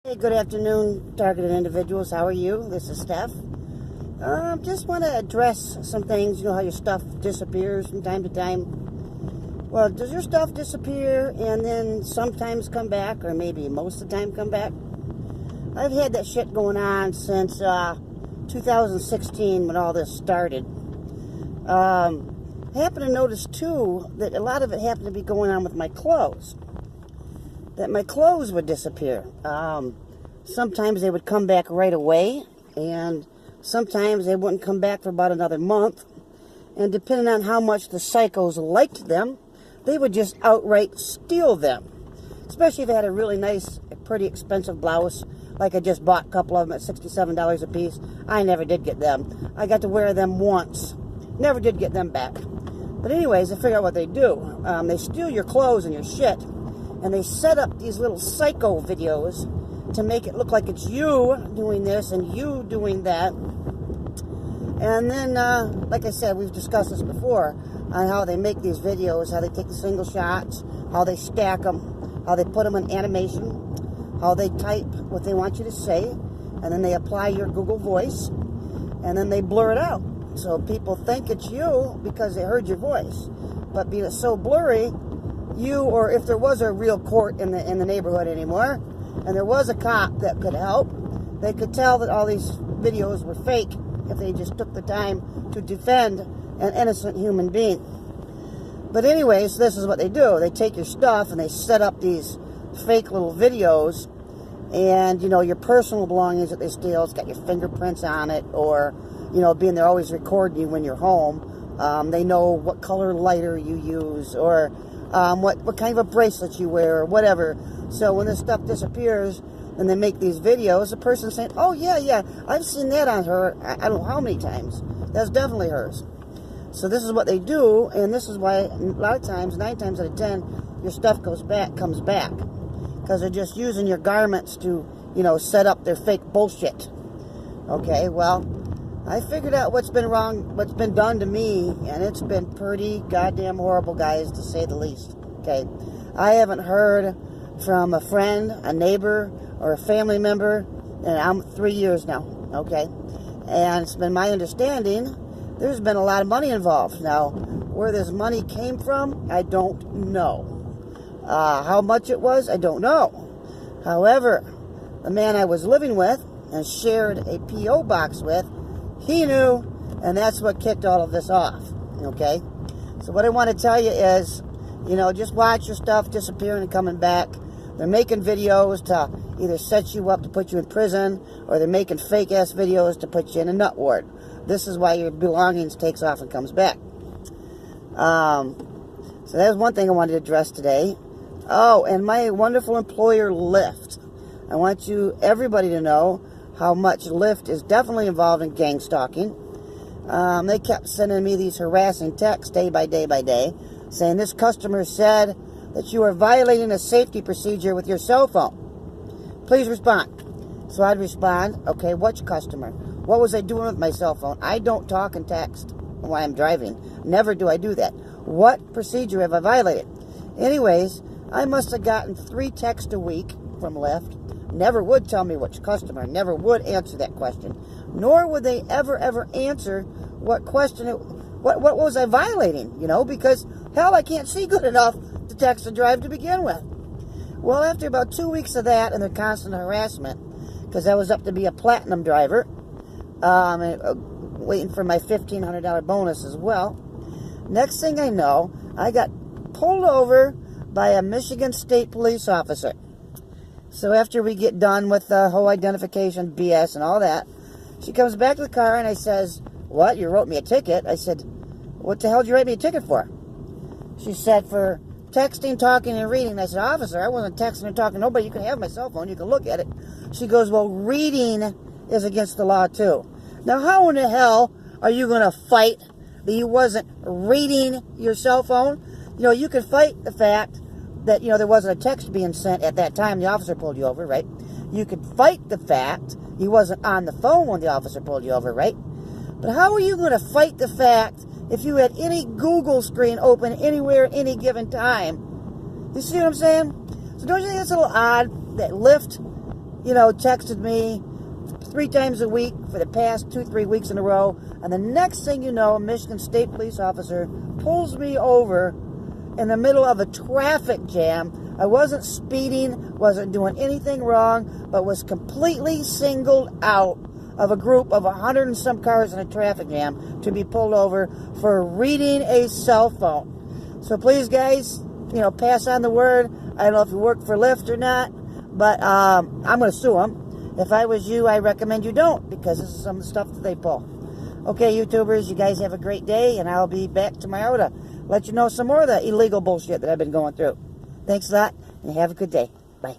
Hey, good afternoon, targeted individuals. How are you? This is Steph. Just want to address some things. You know how your stuff disappears from time to time? Well, does your stuff disappear and then sometimes come back, or maybe most of the time come back? I've had that shit going on since 2016 when all this started. I happen to notice, too, that a lot of it happened to be going on with my clothes. That my clothes would disappear. Sometimes they would come back right away, and sometimes they wouldn't come back for about another month. And depending on how much the psychos liked them, they would just outright steal them. Especially if I had a really nice, pretty expensive blouse, like I just bought a couple of them at $67 a piece. I never did get them. I got to wear them once. Never did get them back. But anyways, I figure out what they do. They steal your clothes and your shit. And they set up these little psycho videos to make it look like it's you doing this and you doing that. And then, like I said, we've discussed this before, on how they make these videos, how they take the single shots, how they stack them, how they put them in animation, how they type what they want you to say, and then they apply your Google voice, and then they blur it out. So people think it's you because they heard your voice. But being so blurry, you, or if there was a real court in the neighborhood anymore, and there was a cop that could help, they could tell that all these videos were fake if they just took the time to defend an innocent human being. But anyways, this is what they do. They take your stuff and they set up these fake little videos, and you know, your personal belongings that they steal, it's got your fingerprints on it, or you know, being they're always recording you when you're home. They know what color lighter you use, or what kind of a bracelet you wear, or whatever. So when this stuff disappears and they make these videos, the person's saying, oh yeah, I've seen that on her, I don't know how many times. That's definitely hers. So this is what they do, and this is why a lot of times, 9 times out of 10, your stuff comes back. Because they're just using your garments to, you know, set up their fake bullshit. Okay, well, I figured out what's been wrong, what's been done to me, and it's been pretty goddamn horrible, guys, to say the least. Okay, I haven't heard from a friend, a neighbor, or a family member, and I'm 3 years now. Okay, and it's been my understanding there's been a lot of money involved. Now, where this money came from, I don't know. How much it was, I don't know. However, the man I was living with and shared a P.O. box with, he knew, and that's what kicked all of this off, okay? So what I want to tell you is, you know, just watch your stuff disappearing and coming back. They're making videos to either set you up to put you in prison, or they're making fake-ass videos to put you in a nut ward. This is why your belongings takes off and comes back. So that was one thing I wanted to address today. Oh, and my wonderful employer, Lyft. I want everybody to know how much Lyft is definitely involved in gang stalking. They kept sending me these harassing texts day by day, saying this customer said that you are violating a safety procedure with your cell phone. Please respond. So I'd respond, okay, which customer? What was I doing with my cell phone? I don't talk and text while I'm driving. Never do I do that. What procedure have I violated? Anyways, I must have gotten 3 texts a week from Lyft. Never would tell me which customer, never would answer that question, nor would they ever answer what question, what was I violating, you know, because hell, I can't see good enough to text and drive to begin with. Well, after about 2 weeks of that and their constant harassment, because I was up to be a platinum driver, waiting for my $1,500 bonus as well, next thing I know, I got pulled over by a Michigan State police officer. So after we get done with the whole identification BS and all that, she comes back to the car and I says, what, you wrote me a ticket? I said, what the hell did you write me a ticket for? She said, for texting, talking, and reading. I said, officer, I wasn't texting or talking to nobody. You can have my cell phone. You can look at it. She goes, well, reading is against the law too. Now, how in the hell are you going to fight that you wasn't reading your cell phone? You know, you could fight the fact that, you know, there wasn't a text being sent at that time the officer pulled you over, right? You could fight the fact you wasn't on the phone when the officer pulled you over, right? But how are you going to fight the fact if you had any Google screen open anywhere at any given time? You see what I'm saying? So don't you think it's a little odd that Lyft texted me 3 times a week for the past 2-3 weeks in a row. And the next thing you know, a Michigan State police officer pulls me over in the middle of a traffic jam. I wasn't speeding, wasn't doing anything wrong, but was completely singled out of a group of 100 and some cars in a traffic jam to be pulled over for reading a cell phone. So please, guys, pass on the word. I don't know if you work for Lyft or not, but I'm going to sue them. If I was you, I recommend you don't, because this is some of the stuff that they pull. Okay, YouTubers, you guys have a great day, and I'll be back tomorrow to let you know some more of the illegal bullshit that I've been going through. Thanks a lot, and have a good day. Bye.